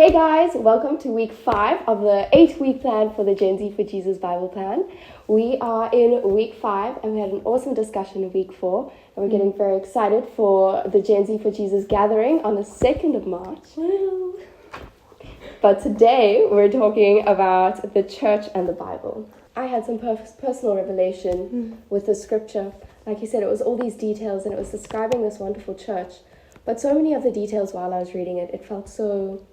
Hey guys, welcome to week 5 of the 8-week plan for the GenZ for Jesus Bible plan. We are in week 5 and we had an awesome discussion in week 4 and we're getting very excited for the GenZ for Jesus gathering on the 2nd of March. Woo. But today we're talking about the church and the Bible. I had some personal revelation with the scripture. Like you said, it was all these details and it was describing this wonderful church. But so many of the details while I was reading it, it felt so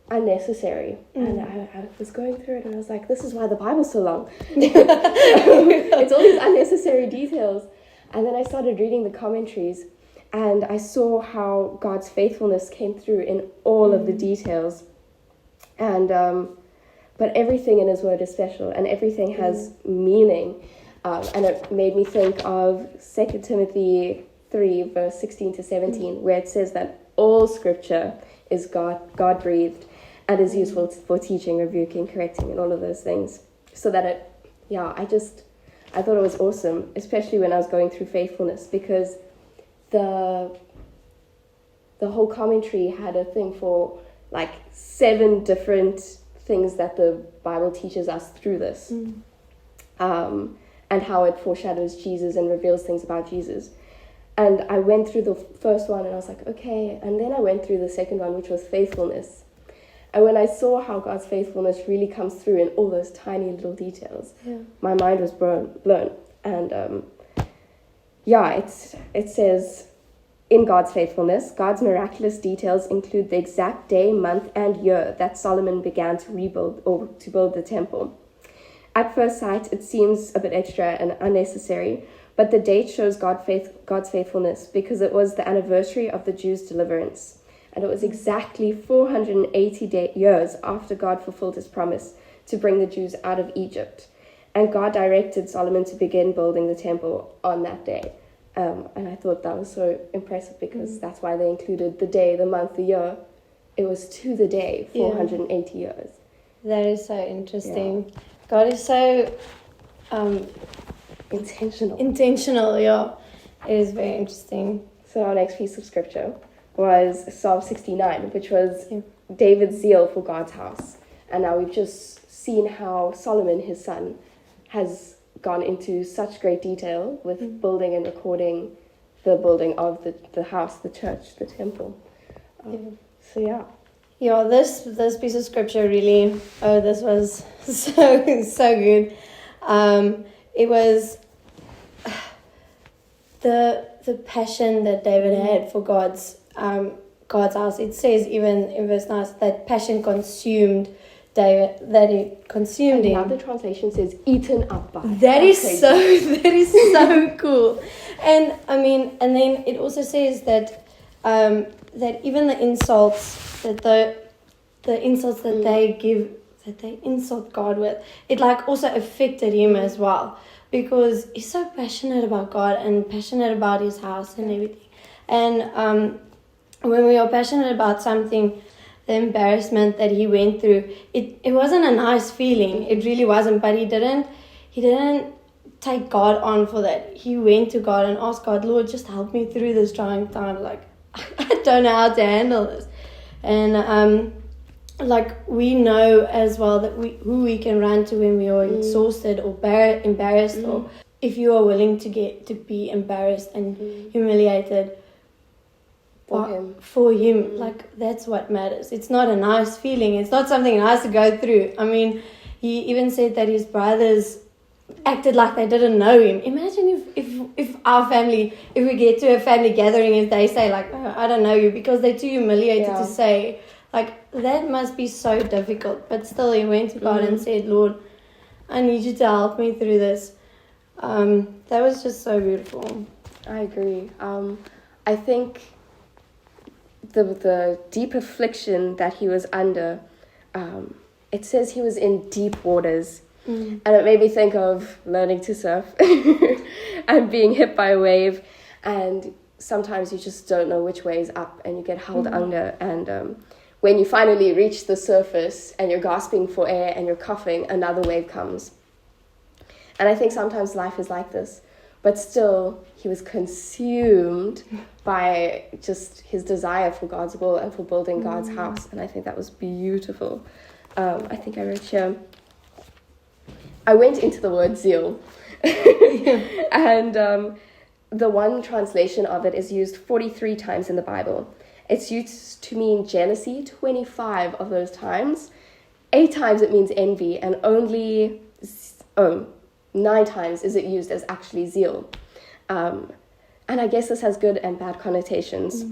unnecessary. And I was going through it and I was like, this is why the Bible's so long. It's all these unnecessary details. And then I started reading the commentaries and I saw how God's faithfulness came through in all of the details. And but everything in his word is special and everything has meaning. And it made me think of 2 Timothy 3 verse 16 to 17 where it says that all scripture is God-breathed and is useful for teaching, rebuking, correcting, and all of those things. So that I thought it was awesome, especially when I was going through faithfulness, because the whole commentary had a thing for 7 different things that the Bible teaches us through this, and how it foreshadows Jesus and reveals things about Jesus. And I went through the first one and I was like, okay. And then I went through the second one, which was faithfulness. And when I saw how God's faithfulness really comes through in all those tiny little details, my mind was blown. And it says, in God's faithfulness, God's miraculous details include the exact day, month, and year that Solomon began to rebuild or to build the temple. At first sight, it seems a bit extra and unnecessary, but the date shows God's faithfulness because it was the anniversary of the Jews' deliverance. And it was exactly 480 years after God fulfilled his promise to bring the Jews out of Egypt. And God directed Solomon to begin building the temple on that day. And I thought that was so impressive because that's why they included the day, the month, the year. It was to the day, 480 years. That is so interesting. Yeah. God is so... Intentional, yeah. It is very interesting. So our next piece of scripture was Psalm 69, which was David's zeal for God's house. And now we've just seen how Solomon, his son, has gone into such great detail with building and recording the building of the house, the church, the temple. Yeah, this piece of scripture really, this was so good. It was the passion that David had for God's house. It says even in verse 9 that passion consumed David, that it consumed him. Now the translation says eaten up by. That is so cool. And I mean, and then it also says that that even the insults that the insults that they give, that they insult God with, it also affected him as well, because he's so passionate about God and passionate about his house and everything. And when we are passionate about something, the embarrassment that he went through, it wasn't a nice feeling. It really wasn't. But he didn't take God on for that. He went to God and asked God, Lord, just help me through this trying time. I don't know how to handle this. And we know as well that who we can run to when we are exhausted or embarrassed, or if you are willing to be embarrassed and humiliated for him. That's what matters. It's not a nice feeling. It's not something nice to go through. I mean, he even said that his brothers acted like they didn't know him. Imagine if our family, if we get to a family gathering, if they say oh, I don't know you, because they're too humiliated to say. That must be so difficult. But still, he went to God and said, Lord, I need you to help me through this. That was just so beautiful. I agree. I think the deep affliction that he was under, it says he was in deep waters. And it made me think of learning to surf and being hit by a wave. And sometimes you just don't know which way is up and you get held under. And when you finally reach the surface and you're gasping for air and you're coughing, another wave comes. And I think sometimes life is like this. but still he was consumed by just his desire for God's will and for building God's house. And I think that was beautiful. I think I wrote here, I went into the word zeal. And the one translation of it is used 43 times in the Bible. It's used to mean jealousy 25 of those times. 8 times it means envy, and only 9 times is it used as actually zeal. And I guess this has good and bad connotations,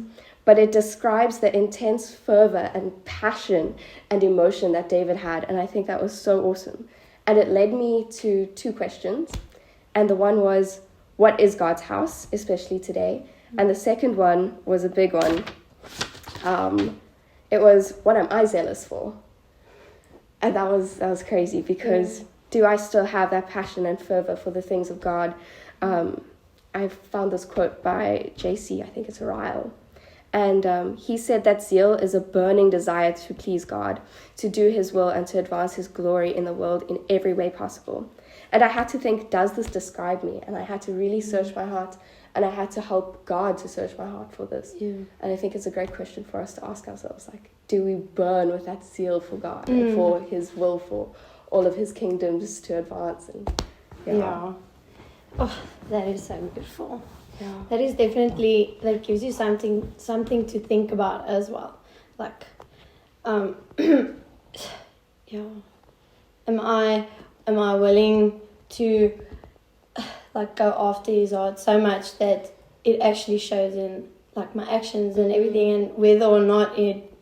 but it describes the intense fervor and passion and emotion that David had, and I think that was so awesome. And it led me to 2 questions, and the one was, what is God's house, especially today? And the second one was a big one. It was, what am I zealous for? And that was crazy, because do I still have that passion and fervor for the things of God? I found this quote by JC, I think it's Ryle. And he said that zeal is a burning desire to please God, to do his will and to advance his glory in the world in every way possible. And I had to think, does this describe me? And I had to really search my heart, and I had to help God to search my heart for this. Yeah. And I think it's a great question for us to ask ourselves, like, do we burn with that zeal for God and for his will, for all of his kingdoms to advance? And Oh, that is so beautiful. Yeah. That is definitely, that gives you something to think about as well. Like, am I willing to like go after his heart so much that it actually shows in like my actions and everything, and whether or not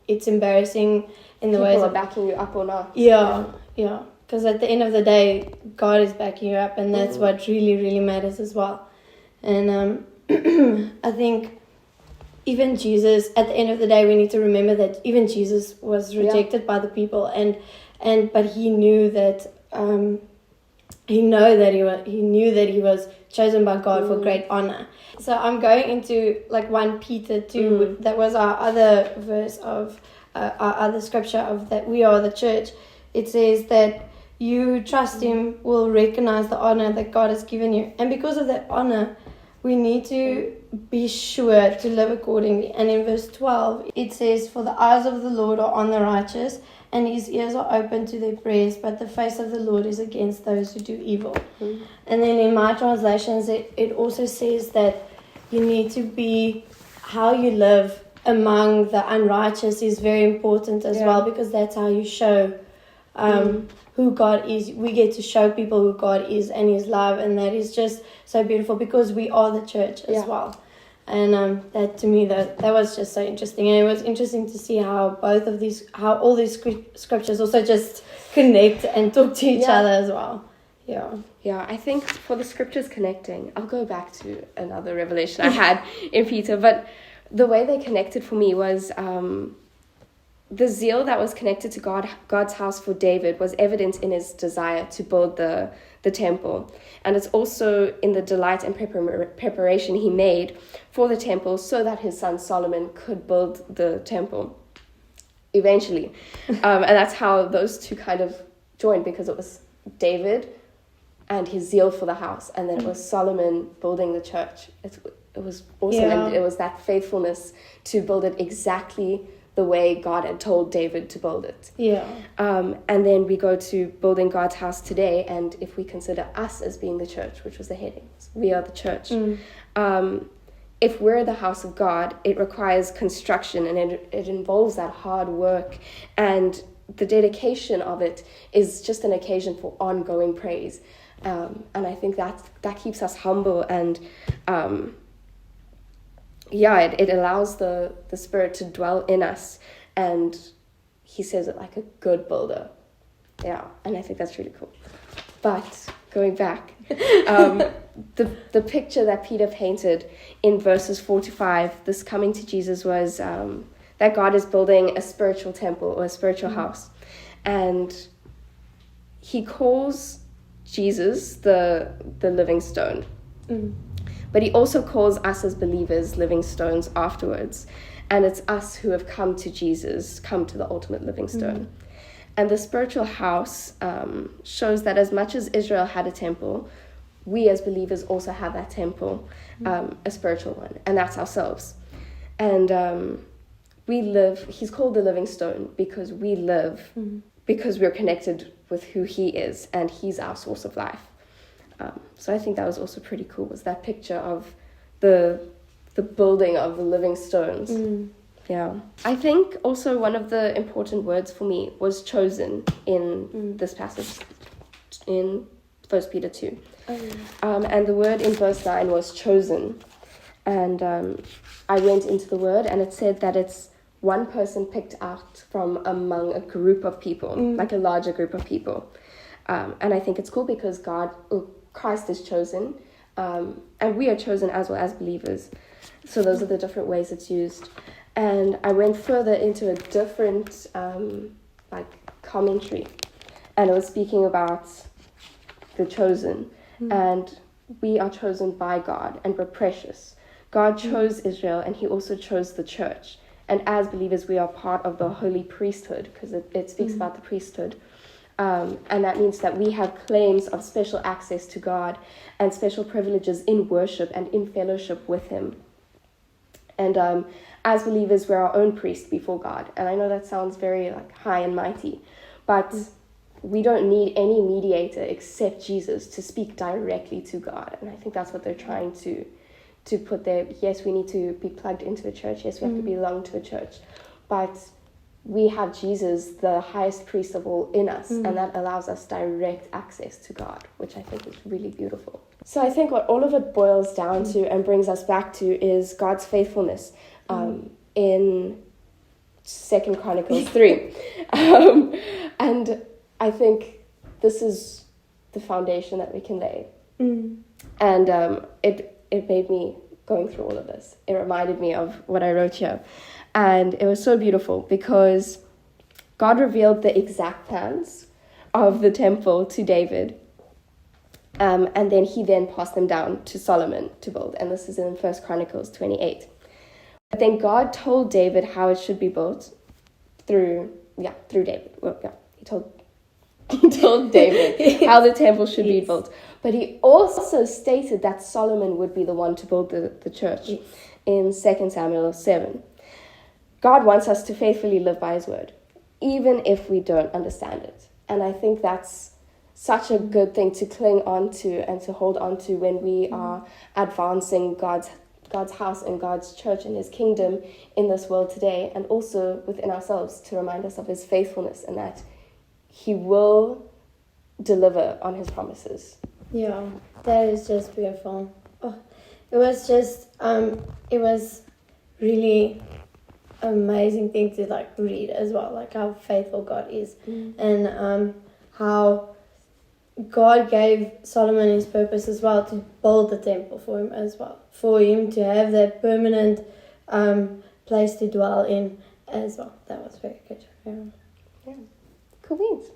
it's embarrassing in the ways people are backing you up or not. Yeah. Because at the end of the day, God is backing you up, and that's what really, really matters as well. And I think even Jesus, at the end of the day, we need to remember that even Jesus was rejected by the people, but he knew that he knew that he was chosen by God for great honor. So I'm going into like 1 Peter 2. That was our other verse of our other scripture of that we are the church. It says that you who trust him will recognize the honor that God has given you. And because of that honor, we need to be sure to live accordingly. And in verse 12, it says, for the eyes of the Lord are on the righteous, and his ears are open to their prayers, but the face of the Lord is against those who do evil. And then in my translations, it also says that you need to be, how you live among the unrighteous is very important as well, because that's how you show who God is. We get to show people who God is and his love, and that is just so beautiful, because we are the church as well. And that to me, that was just so interesting. And it was interesting to see how all these scriptures also just connect and talk to each other as well. Yeah, I think for the scriptures connecting, I'll go back to another revelation I had in Peter, but the way they connected for me was the zeal that was connected to God's house for David was evident in his desire to build the temple. And it's also in the delight and preparation he made for the temple so that his son Solomon could build the temple eventually. And that's how those two kind of joined, because it was David and his zeal for the house, and then it was Solomon building the church. It was awesome, and it was that faithfulness to build it exactly the way God had told David to build it. And then we go to building God's house today, and if we consider us as being the church, which was the heading, we are the church. If we're the house of God, it requires construction, and it involves that hard work, and the dedication of it is just an occasion for ongoing praise. And I think that keeps us humble, and it allows the Spirit to dwell in us, and he says it like a good builder. And I think that's really cool. But going back, the picture that Peter painted in verses 4-5, this coming to Jesus, was that God is building a spiritual temple or a spiritual house, and he calls Jesus the living stone. But he also calls us as believers living stones afterwards. And it's us who have come to Jesus, come to the ultimate living stone. And the spiritual house shows that as much as Israel had a temple, we as believers also have that temple, a spiritual one, and that's ourselves. And we live, he's called the living stone because we live, because we're connected with who he is, and he's our source of life. So I think that was also pretty cool, was that picture of the building of the living stones. Yeah. I think also one of the important words for me was chosen in this passage in 1 Peter 2. And the word in verse 9 was chosen. And I went into the word, and it said that it's one person picked out from among a group of people, like a larger group of people. And I think it's cool because Christ is chosen, and we are chosen as well as believers. So those are the different ways it's used. And I went further into a different commentary, and it was speaking about the chosen, and we are chosen by God, and we're precious. God chose Israel, and he also chose the church. And as believers, we are part of the holy priesthood, because it speaks about the priesthood. And that means that we have claims of special access to God and special privileges in worship and in fellowship with him. And as believers, we're our own priest before God. And I know that sounds very high and mighty, but we don't need any mediator except Jesus to speak directly to God. And I think that's what they're trying to put there. Yes, we need to be plugged into a church. Yes, we have to belong to a church. But we have Jesus, the highest priest of all, in us. And that allows us direct access to God, which I think is really beautiful. So I think what all of it boils down to and brings us back to is God's faithfulness in 2 Chronicles 3. And I think this is the foundation that we can lay. And it made me, going through all of this, it reminded me of what I wrote here. And it was so beautiful because God revealed the exact plans of the temple to David. And then he passed them down to Solomon to build. And this is in 1 Chronicles 28. But then God told David how it should be built through David. Well, yeah, he told David how the temple should be built. But he also stated that Solomon would be the one to build the church in 2 Samuel 7. God wants us to faithfully live by his word, even if we don't understand it. And I think that's such a good thing to cling on to and to hold on to when we are advancing God's house and God's church and his kingdom in this world today, and also within ourselves, to remind us of his faithfulness and that he will deliver on his promises. Yeah, that is just beautiful. Oh, it was just, it was really amazing thing to read as well, how faithful God is, and how God gave Solomon his purpose as well to build the temple for him as well, for him to have that permanent place to dwell in as well. That was very good. Yeah. Cool beans.